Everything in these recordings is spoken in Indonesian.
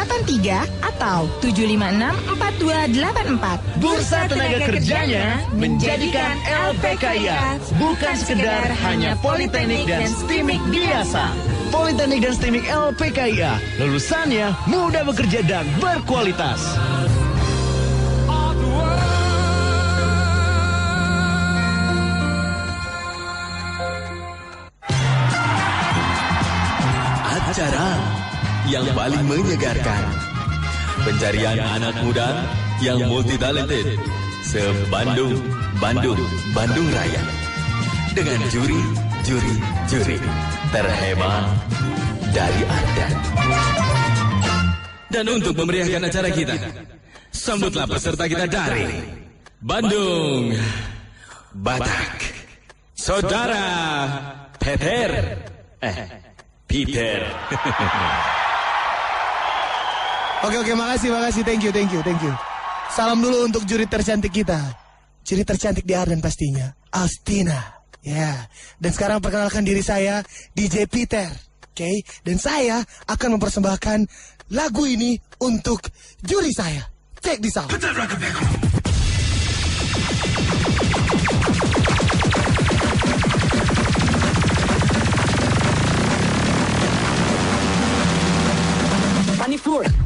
0813 atau 756-4284. Bursa tenaga kerjanya menjadikan LPKIA bukan sekedar hanya politeknik dan STIMIK biasa. Politeknik dan STIMIK LPKIA, lulusannya mudah bekerja dan berkualitas. Acara yang paling menyegarkan, pencarian anak muda yang multi-talented se-Bandung, Bandung Raya, dengan juri terhebat dari Anda. Dan untuk memeriahkan acara kita, sambutlah peserta kita dari Bandung Batak, Saudara Peter. Oke, makasih, thank you. Salam dulu untuk juri tercantik kita. Juri tercantik di Arden pastinya, Astina. Ya, dan sekarang perkenalkan diri saya, DJ Peter. Oke, dan saya akan mempersembahkan lagu ini untuk juri saya. Check this out. Floor. Stop.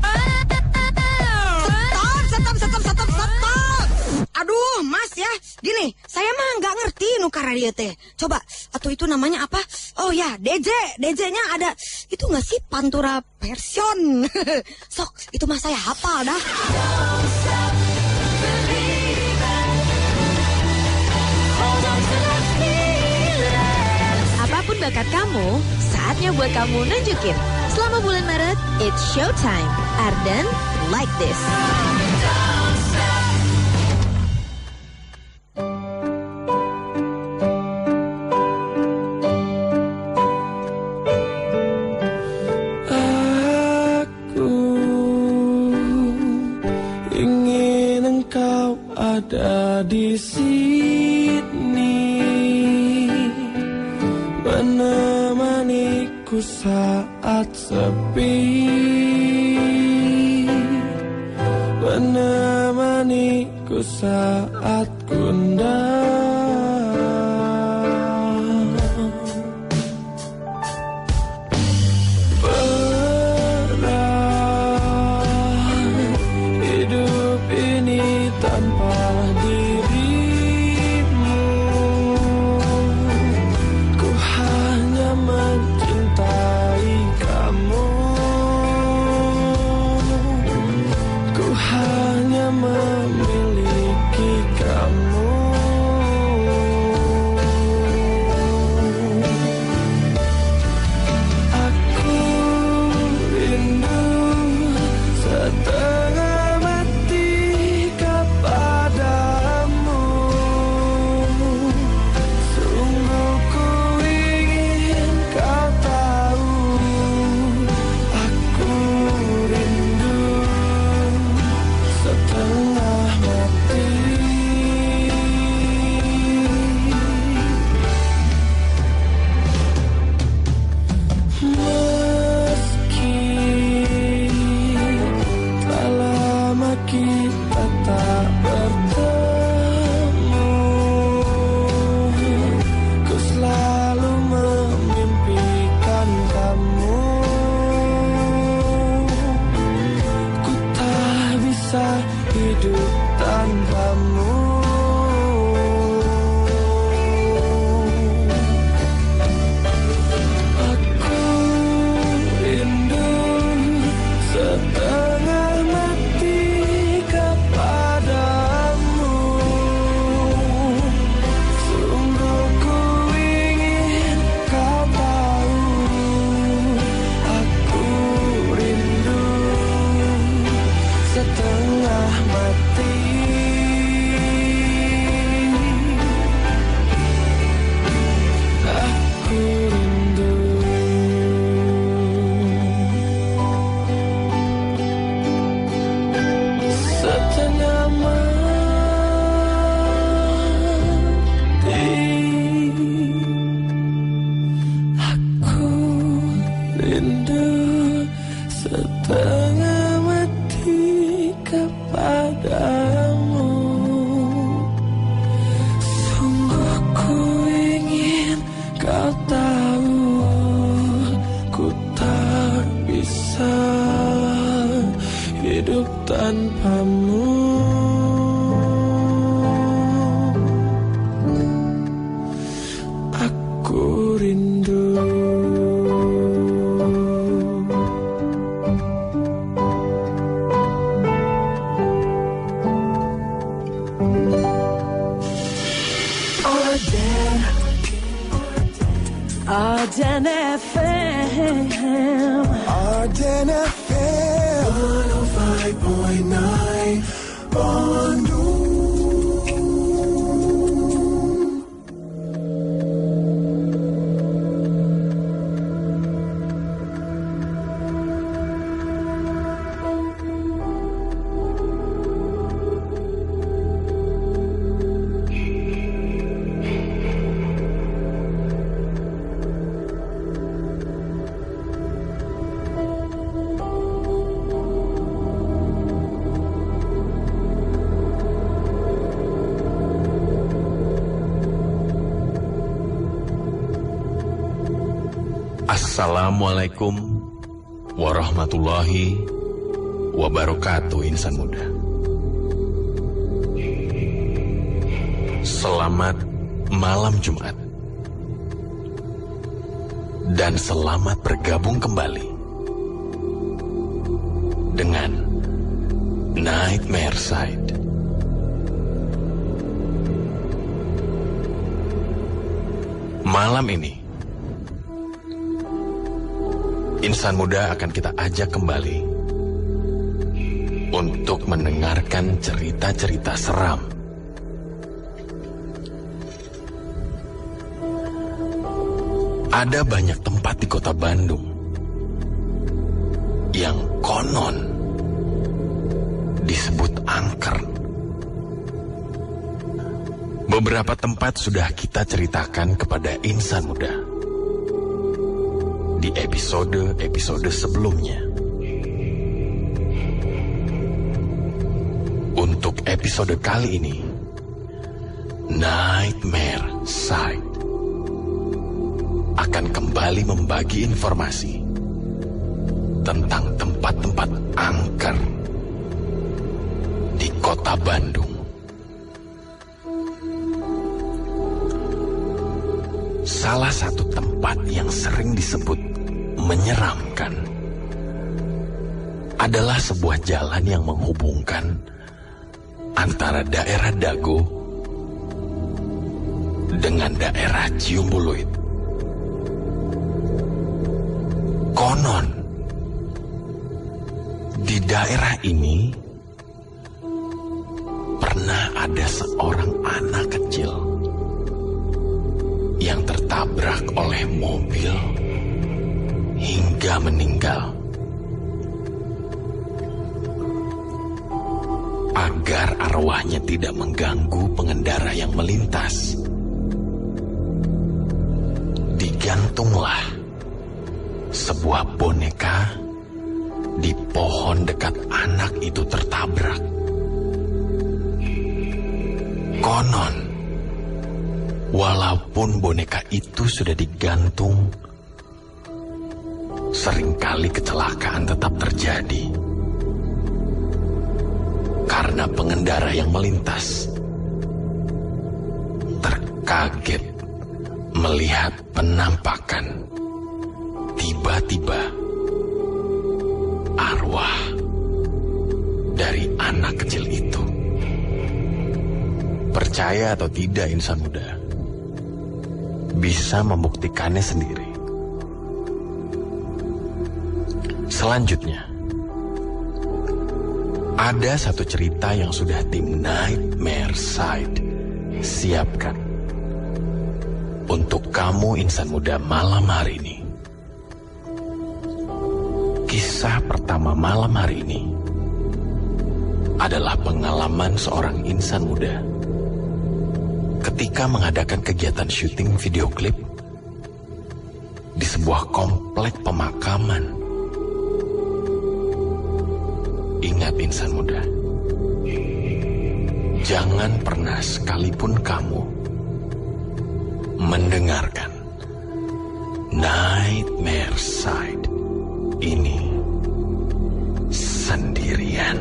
Aduh, Mas ya. Gini, saya mah nggak ngerti nukar radio teh. Coba, atau itu namanya apa? Oh ya, DJ-nya ada. Itu nggak sih Pantura version? Sok, itu mah saya hafal dah. Apapun bakat kamu, saatnya buat kamu nunjukin. Selama bulan Maret, it's showtime. Arden, like this. Aku ingin engkau ada di sini, menemaniku saat sepi, menemaniku saat gundah. Berat hidup ini tanpa dirimu, ku hanya mencintai kamu, ku hanya memiliki kamu. Aku rindu setengah mati kepadamu, sungguh ku ingin kau tahu. Aku rindu setengah mati. Meski telah lama kita tak bertemu, ku selalu memimpikan kamu. Ku tak bisa hidup tanpamu. Aku rindu setengah mati kepadamu, sungguh ku ingin kau tahu. Aku rindu setengah mati. hidup tanpamu. Aku rindu. Arden FM. Arden FM 105.9 Bandung. Assalamualaikum warahmatullahi wabarakatuh, insan muda. Selamat malam Jumat. Dan selamat bergabung kembali dengan Nightmare Side. Malam ini insan muda akan kita ajak kembali untuk mendengarkan cerita-cerita seram. Ada banyak tempat di kota Bandung yang konon disebut angker. Beberapa tempat sudah kita ceritakan kepada insan muda di episode-episode sebelumnya. Untuk episode kali ini, Nightmare Side akan kembali membagi informasi tentang tempat-tempat angker di kota Bandung. Salah satu tempat yang sering disebut menyeramkan adalah sebuah jalan yang menghubungkan antara daerah Dago dengan daerah Ciumbuluit. Konon di daerah ini pernah ada seorang anak kecil yang tertabrak oleh mobil hingga meninggal. Agar arwahnya tidak mengganggu pengendara yang melintas, digantunglah sebuah boneka di pohon dekat anak itu tertabrak. Konon, walaupun boneka itu sudah digantung, seringkali kecelakaan tetap terjadi karena pengendara yang melintas terkaget melihat penampakan tiba-tiba arwah dari anak kecil itu. Percaya atau tidak insan muda, bisa membuktikannya sendiri. Selanjutnya, ada satu cerita yang sudah tim Nightmare Side siapkan untuk kamu insan muda malam hari ini. Kisah pertama malam hari ini adalah pengalaman seorang insan muda ketika mengadakan kegiatan syuting video klip di sebuah komplek pemakaman. Ingat insan muda, jangan pernah sekalipun kamu mendengarkan Nightmare Side ini sendiri. kalian.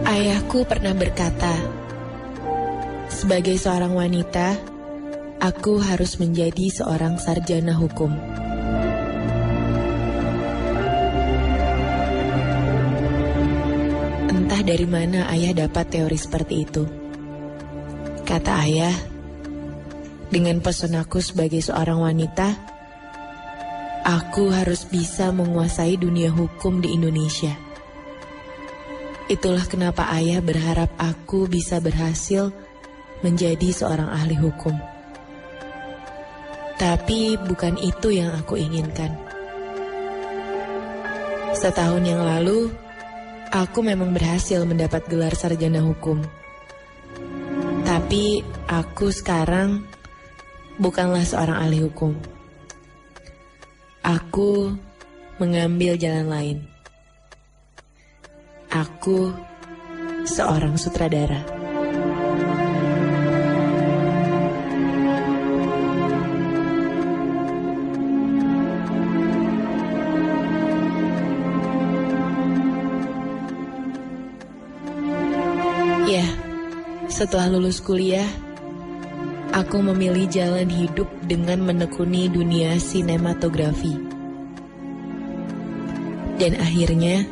Ayahku pernah berkata, sebagai seorang wanita, aku harus menjadi seorang sarjana hukum. Entah dari mana ayah dapat teori seperti itu. Kata ayah, dengan pesonaku sebagai seorang wanita, aku harus bisa menguasai dunia hukum di Indonesia. Itulah kenapa ayah berharap aku bisa berhasil menjadi seorang ahli hukum. Tapi bukan itu yang aku inginkan. Setahun yang lalu, aku memang berhasil mendapat gelar sarjana hukum. Tapi aku sekarang bukanlah seorang ahli hukum. Aku mengambil jalan lain. Aku seorang sutradara. Ya, setelah lulus kuliah, aku memilih jalan hidup dengan menekuni dunia sinematografi. Dan akhirnya,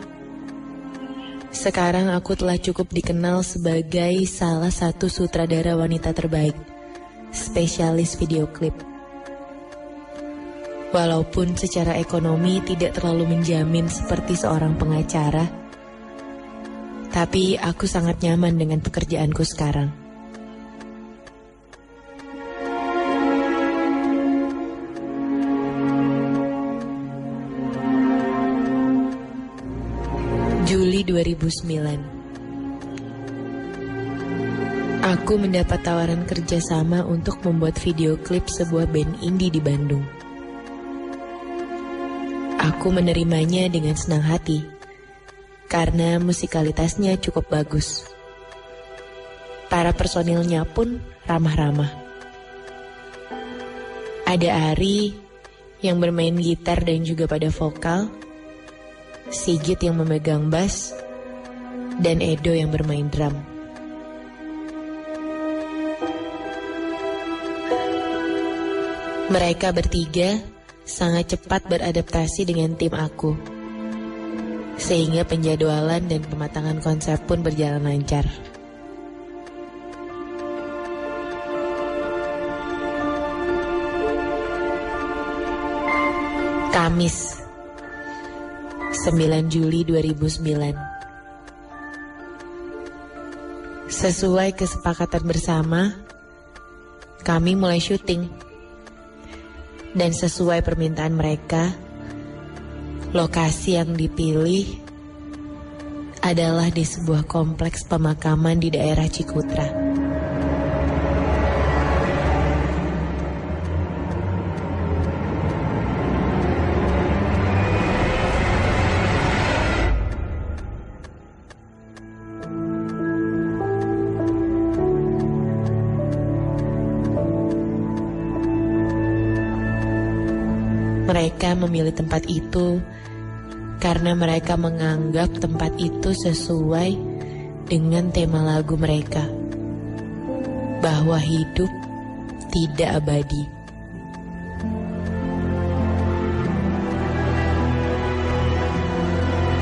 sekarang aku telah cukup dikenal sebagai salah satu sutradara wanita terbaik, spesialis video klip. Walaupun secara ekonomi tidak terlalu menjamin seperti seorang pengacara, tapi aku sangat nyaman dengan pekerjaanku sekarang. Juli 2009. Aku mendapat tawaran kerjasama untuk membuat video klip sebuah band indie di Bandung. Aku menerimanya dengan senang hati, karena musikalitasnya cukup bagus. Para personilnya pun ramah-ramah. Ada Ari yang bermain gitar dan juga pada vokal, Sigit yang memegang bass, dan Edo yang bermain drum. Mereka bertiga sangat cepat beradaptasi dengan tim aku, sehingga penjadwalan dan pematangan konsep pun berjalan lancar. Kamis 9 Juli 2009. Sesuai kesepakatan bersama, kami mulai syuting. Dan sesuai permintaan mereka, lokasi yang dipilih adalah di sebuah kompleks pemakaman di daerah Cikutra. Mereka memilih tempat itu karena mereka menganggap tempat itu sesuai dengan tema lagu mereka, bahwa hidup tidak abadi.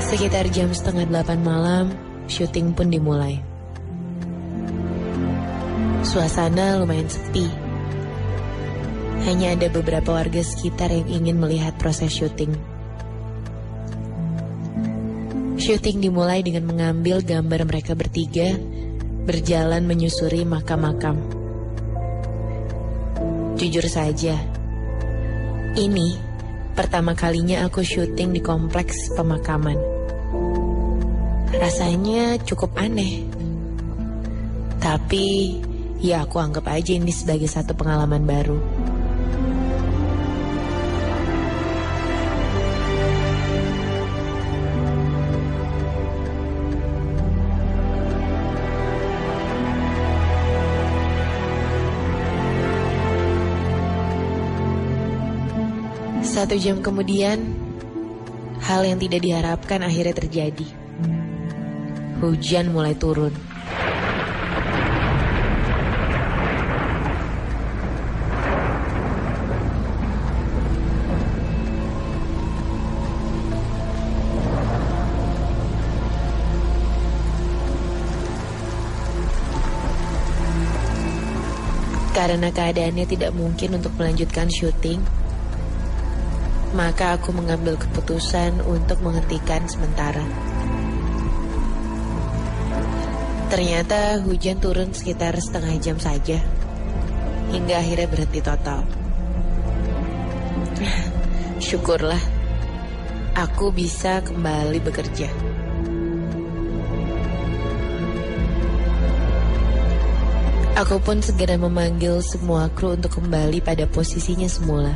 Sekitar jam 7:30 malam, syuting pun dimulai. Suasana lumayan sepi. Hanya ada beberapa warga sekitar yang ingin melihat proses syuting. Syuting dimulai dengan mengambil gambar mereka bertiga berjalan menyusuri makam-makam. Jujur saja, ini pertama kalinya aku syuting di kompleks pemakaman. Rasanya cukup aneh. Tapi ya aku anggap aja ini sebagai satu pengalaman baru. Satu jam kemudian, hal yang tidak diharapkan akhirnya terjadi. Hujan mulai turun. Karena keadaannya tidak mungkin untuk melanjutkan syuting, maka aku mengambil keputusan untuk menghentikan sementara. Ternyata hujan turun sekitar setengah jam saja, hingga akhirnya berhenti total. Syukurlah, aku bisa kembali bekerja. Aku pun segera memanggil semua kru untuk kembali pada posisinya semula.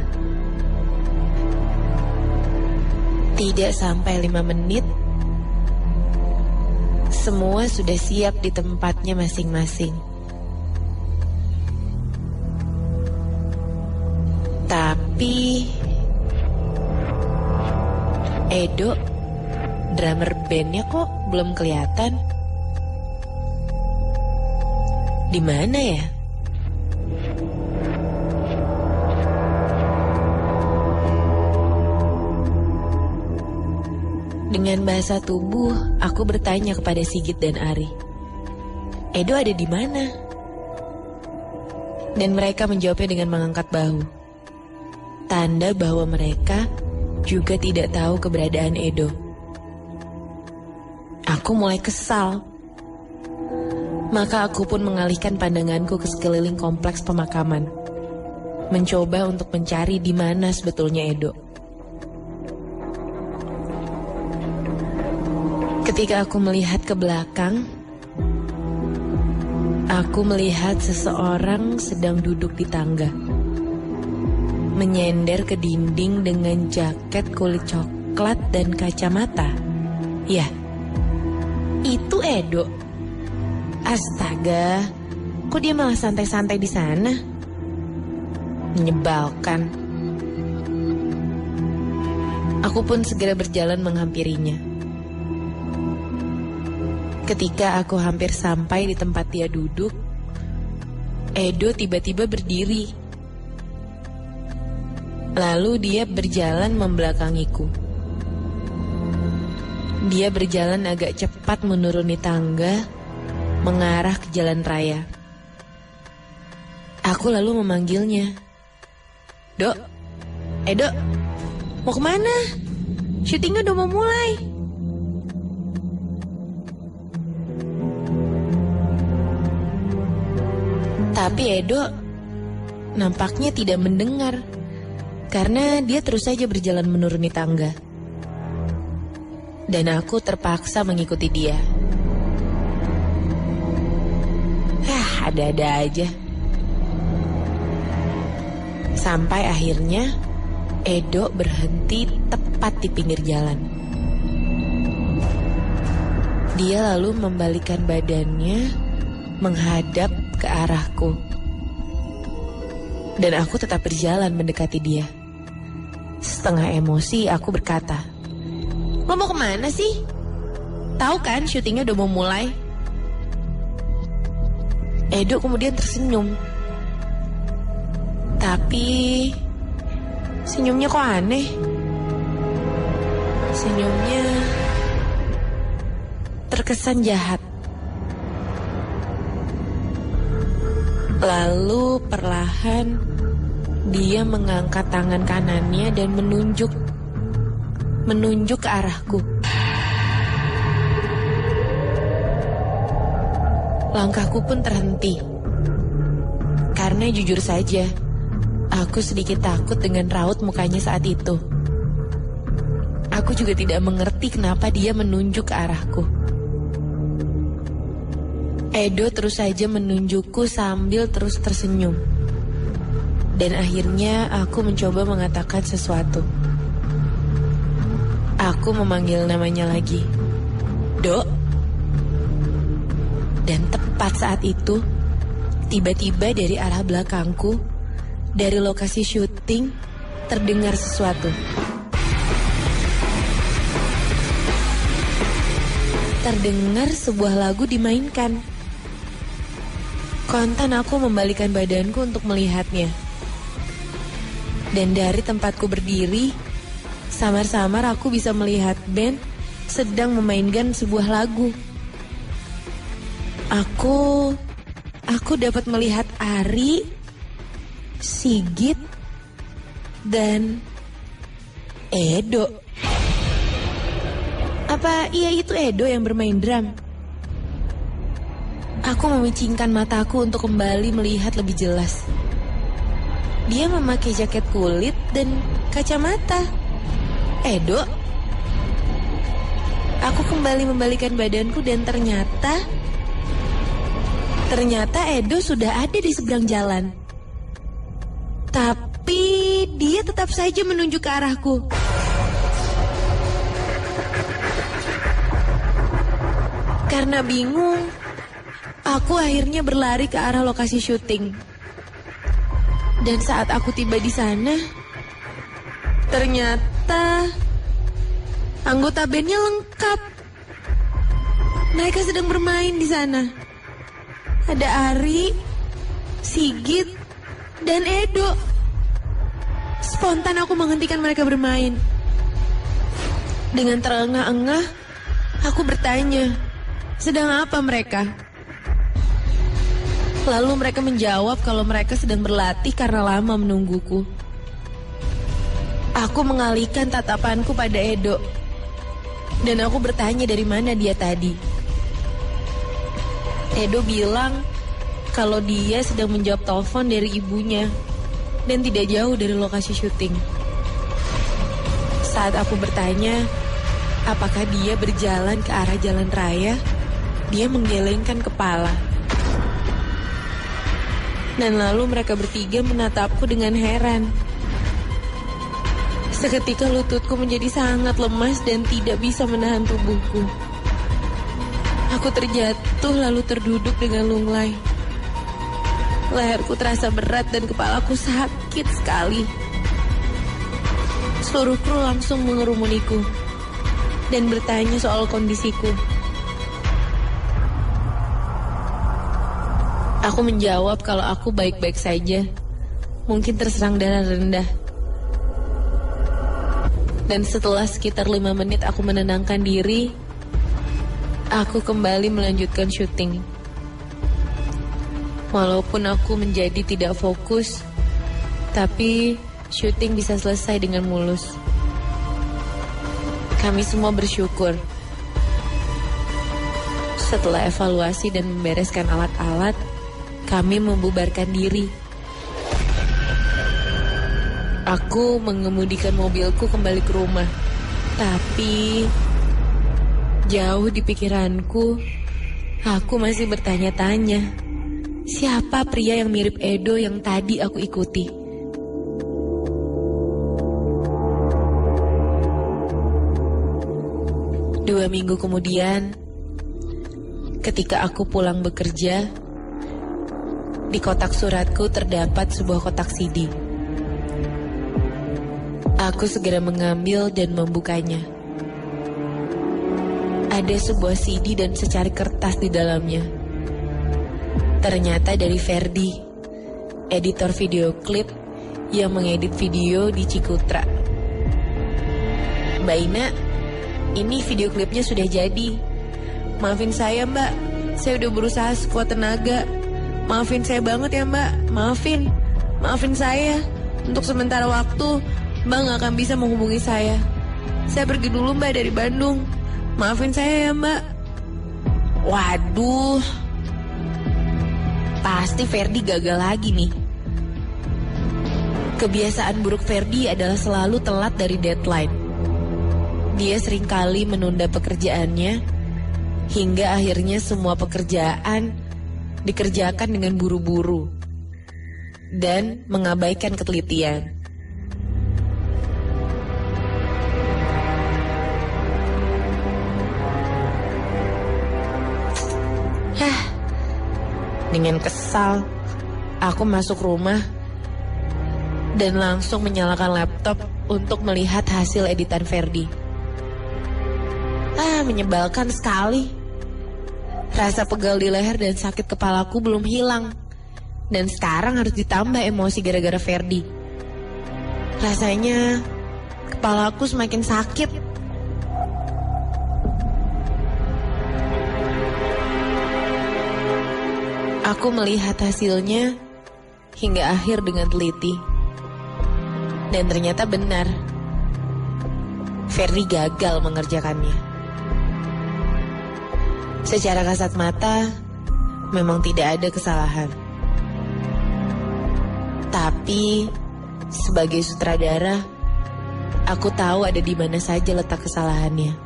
Tidak sampai 5 menit, semua sudah siap di tempatnya masing-masing. Tapi Edo, drummer bandnya kok belum kelihatan. Di mana ya? Dengan bahasa tubuh, aku bertanya kepada Sigit dan Ari. Edo ada di mana? Dan mereka menjawabnya dengan mengangkat bahu. Tanda bahwa mereka juga tidak tahu keberadaan Edo. Aku mulai kesal. Maka aku pun mengalihkan pandanganku ke sekeliling kompleks pemakaman. Mencoba untuk mencari di mana sebetulnya Edo. Ketika aku melihat ke belakang, aku melihat seseorang sedang duduk di tangga, menyender ke dinding dengan jaket kulit coklat dan kacamata. Ya, itu Edo. Astaga, kok dia malah santai-santai di sana? Menyebalkan. Aku pun segera berjalan menghampirinya. Ketika aku hampir sampai di tempat dia duduk, Edo tiba-tiba berdiri. Lalu dia berjalan membelakangiku. Dia berjalan agak cepat menuruni tangga, mengarah ke jalan raya. Aku lalu memanggilnya. Dok, Edo, mau kemana? Syutingnya udah mau mulai. Tapi Edo nampaknya tidak mendengar, karena dia terus saja berjalan menuruni tangga. Dan aku terpaksa mengikuti dia. Ada-ada aja. Sampai akhirnya Edo berhenti tepat di pinggir jalan. Dia lalu membalikkan badannya menghadap ke arahku. Dan aku tetap berjalan mendekati dia. Setengah emosi aku berkata, "Lo mau kemana sih? Tahu kan syutingnya udah mau mulai?" Edo kemudian tersenyum. Tapi senyumnya kok aneh. Senyumnya terkesan jahat. Lalu perlahan dia mengangkat tangan kanannya dan menunjuk ke arahku. Langkahku pun terhenti. Karena jujur saja, aku sedikit takut dengan raut mukanya saat itu. Aku juga tidak mengerti kenapa dia menunjuk ke arahku. Edo terus saja menunjukku sambil terus tersenyum. Dan akhirnya aku mencoba mengatakan sesuatu. Aku memanggil namanya lagi. Dok. Dan tepat saat itu, tiba-tiba dari arah belakangku, dari lokasi syuting, terdengar sesuatu. Terdengar sebuah lagu dimainkan. Kontan aku membalikan badanku untuk melihatnya. Dan dari tempatku berdiri, samar-samar aku bisa melihat band sedang memainkan sebuah lagu. Aku dapat melihat Ari, Sigit, dan Edo. Apa iya itu Edo yang bermain drum? Aku memicingkan mataku untuk kembali melihat lebih jelas. Dia memakai jaket kulit dan kacamata. Edo? Aku kembali membalikan badanku dan ternyata Edo sudah ada di seberang jalan. Tapi dia tetap saja menunjuk ke arahku. Karena bingung, aku akhirnya berlari ke arah lokasi syuting. Dan saat aku tiba di sana, ternyata anggota bandnya lengkap. Mereka sedang bermain di sana. Ada Ari, Sigit, dan Edo. Spontan aku menghentikan mereka bermain. Dengan terengah-engah, aku bertanya, sedang apa mereka? Lalu mereka menjawab kalau mereka sedang berlatih karena lama menungguku. Aku mengalihkan tatapanku pada Edo. Dan aku bertanya dari mana dia tadi. Edo bilang kalau dia sedang menjawab telepon dari ibunya dan tidak jauh dari lokasi syuting. Saat aku bertanya apakah dia berjalan ke arah jalan raya, dia menggelengkan kepala. Dan lalu mereka bertiga menatapku dengan heran. Seketika lututku menjadi sangat lemas dan tidak bisa menahan tubuhku. Aku terjatuh lalu terduduk dengan lunglai. Leherku terasa berat dan kepalaku sakit sekali. Seluruh kru langsung mengerumuniku dan bertanya soal kondisiku. Aku menjawab kalau aku baik-baik saja, mungkin terserang darah rendah. Dan setelah sekitar 5 menit aku menenangkan diri, aku kembali melanjutkan syuting. Walaupun aku menjadi tidak fokus, tapi syuting bisa selesai dengan mulus. Kami semua bersyukur. Setelah evaluasi dan membereskan alat-alat, kami membubarkan diri. Aku mengemudikan mobilku kembali ke rumah. Tapi jauh di pikiranku, aku masih bertanya-tanya, siapa pria yang mirip Edo yang tadi aku ikuti? Dua minggu kemudian, ketika aku pulang bekerja, di kotak suratku terdapat sebuah kotak CD. Aku segera mengambil dan membukanya. Ada sebuah CD dan secari kertas di dalamnya. Ternyata dari Ferdi, editor video klip yang mengedit video di Cikutra. Mbak Ina, ini video klipnya sudah jadi. Maafin saya mbak, saya udah berusaha sekuat tenaga. Maafin saya banget ya mbak, maafin saya. Untuk sementara waktu, mbak gak akan bisa menghubungi saya. Saya pergi dulu mbak dari Bandung. Maafin saya ya mbak. Waduh, pasti Ferdi gagal lagi nih. Kebiasaan buruk Ferdi adalah selalu telat dari deadline. Dia seringkali menunda pekerjaannya, hingga akhirnya semua pekerjaan dikerjakan dengan buru-buru dan mengabaikan ketelitian. Dengan kesal, aku masuk rumah dan langsung menyalakan laptop untuk melihat hasil editan Ferdi. Menyebalkan sekali. Rasa pegal di leher dan sakit kepalaku belum hilang. Dan sekarang harus ditambah emosi gara-gara Ferdi. Rasanya kepalaku semakin sakit. Aku melihat hasilnya hingga akhir dengan teliti. Dan ternyata benar. Ferdi gagal mengerjakannya. Secara kasat mata, memang tidak ada kesalahan. Tapi, sebagai sutradara, aku tahu ada di mana saja letak kesalahannya.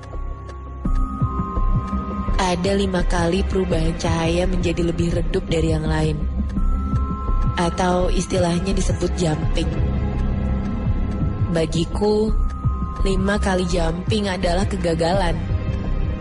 Ada 5 kali perubahan cahaya menjadi lebih redup dari yang lain. Atau istilahnya disebut jumping. Bagiku, 5 kali jumping adalah kegagalan.